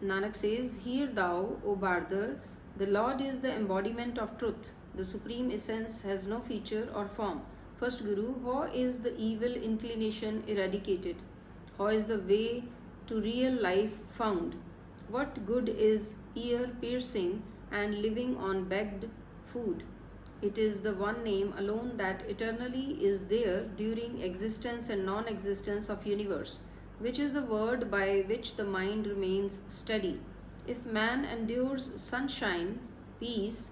Nanak says, Hear thou, O Bardar, the Lord is the embodiment of truth. The Supreme Essence has no feature or form. First Guru, how is the evil inclination eradicated? How is the way to real life found? What good is ear piercing and living on begged food? It is the one name alone that eternally is there during existence and non-existence of universe, which is the word by which the mind remains steady. If man endures sunshine, peace,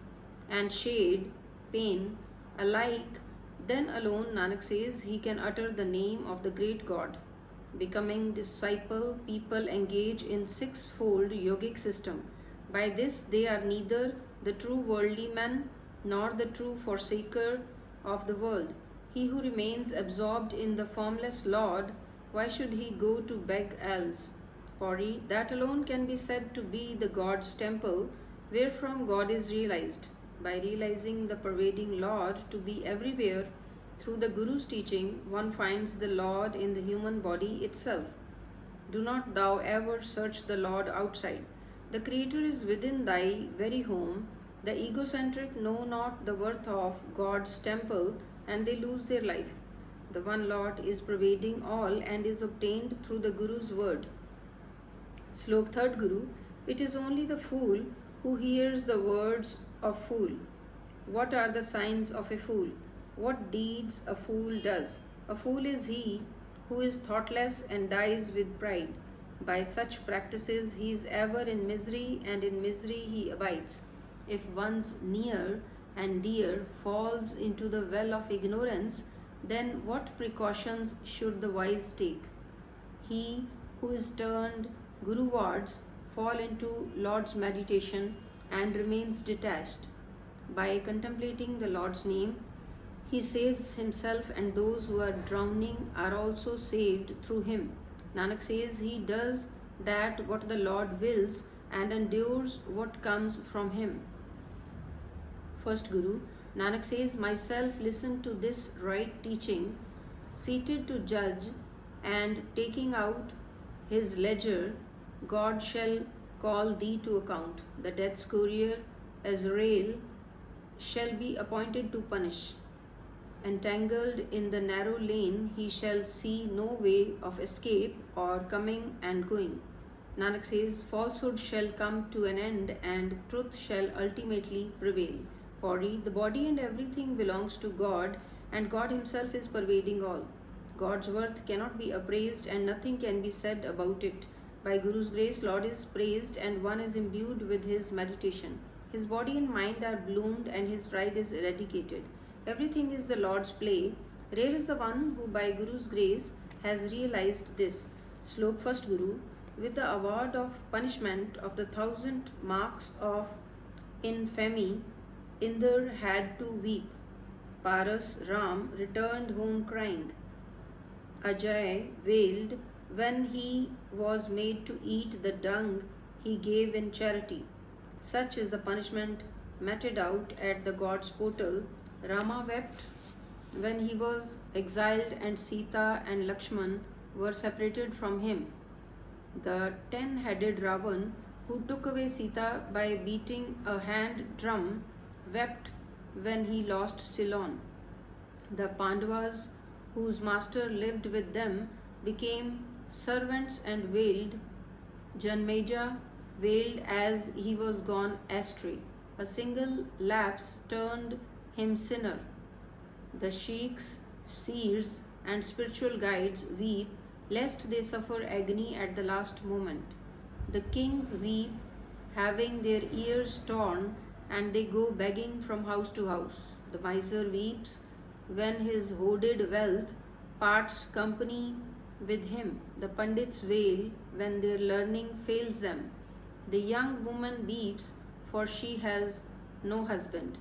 and shade, pain alike, then alone, Nanak says, he can utter the name of the great God. Becoming disciple, people engage in sixfold yogic system. By this, they are neither the true worldly man nor the true forsaker of the world. He who remains absorbed in the formless Lord, why should he go to beg alms? Pori, that alone can be said to be the God's temple, wherefrom God is realized. By realizing the pervading Lord to be everywhere, through the Guru's teaching, one finds the Lord in the human body itself. Do not thou ever search the Lord outside. The Creator is within thy very home. The egocentric know not the worth of God's temple and they lose their life. The one Lord is pervading all and is obtained through the Guru's word. Slok 3rd Guru, it is only the fool who hears the words of fool. What are the signs of a fool? What deeds a fool does? A fool is he who is thoughtless and dies with pride. By such practices he is ever in misery, and in misery he abides. If one's near and dear falls into the well of ignorance, then what precautions should the wise take? He who is turned Guruwards fall into Lord's meditation and remains detached. By contemplating the Lord's name, he saves himself, and those who are drowning are also saved through him. Nanak says he does that what the Lord wills and endures what comes from him. First Guru, Nanak says, myself listen to this right teaching, seated to judge and taking out his ledger, God shall call thee to account. The death's courier, Azrael, shall be appointed to punish. Entangled in the narrow lane, he shall see no way of escape or coming and going. Nanak says, falsehood shall come to an end and truth shall ultimately prevail. For the body and everything belongs to God, and God himself is pervading all. God's worth cannot be appraised and nothing can be said about it. By Guru's grace, Lord is praised and one is imbued with his meditation. His body and mind are bloomed and his pride is eradicated. Everything is the Lord's play. Rare is the one who by Guru's grace has realized this. Slok 1st Guru, with the award of punishment of the 1,000 marks of infamy, Indra had to weep. Paras Ram returned home crying. Ajay wailed when he was made to eat the dung he gave in charity. Such is the punishment meted out at the God's portal. Rama wept when he was exiled and Sita and Lakshman were separated from him. The 10-headed Ravan, who took away Sita by beating a hand drum, wept when he lost Ceylon. The Pandavas, whose master lived with them, became servants and wailed. Janmeja wailed as he was gone astray. A single lapse turned him sinner. The sheikhs, seers, and spiritual guides weep lest they suffer agony at the last moment. The kings weep, having their ears torn, and they go begging from house to house. The miser weeps when his hoarded wealth parts company with him. The pandits wail when their learning fails them. The young woman weeps for she has no husband.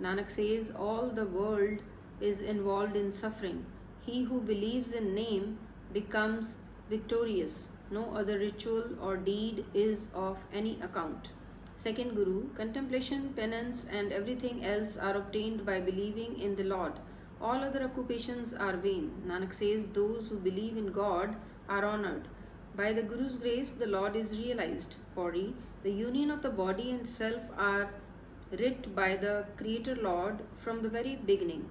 Nanak says all the world is involved in suffering. He who believes in name becomes victorious. No other ritual or deed is of any account. Second Guru, contemplation, penance and everything else are obtained by believing in the Lord. All other occupations are vain. Nanak says those who believe in God are honored. By the Guru's grace, the Lord is realized. Pauri, the union of the body and self are writ by the Creator Lord from the very beginning.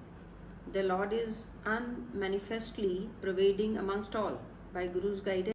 The Lord is unmanifestly pervading amongst all. By Guru's guidance,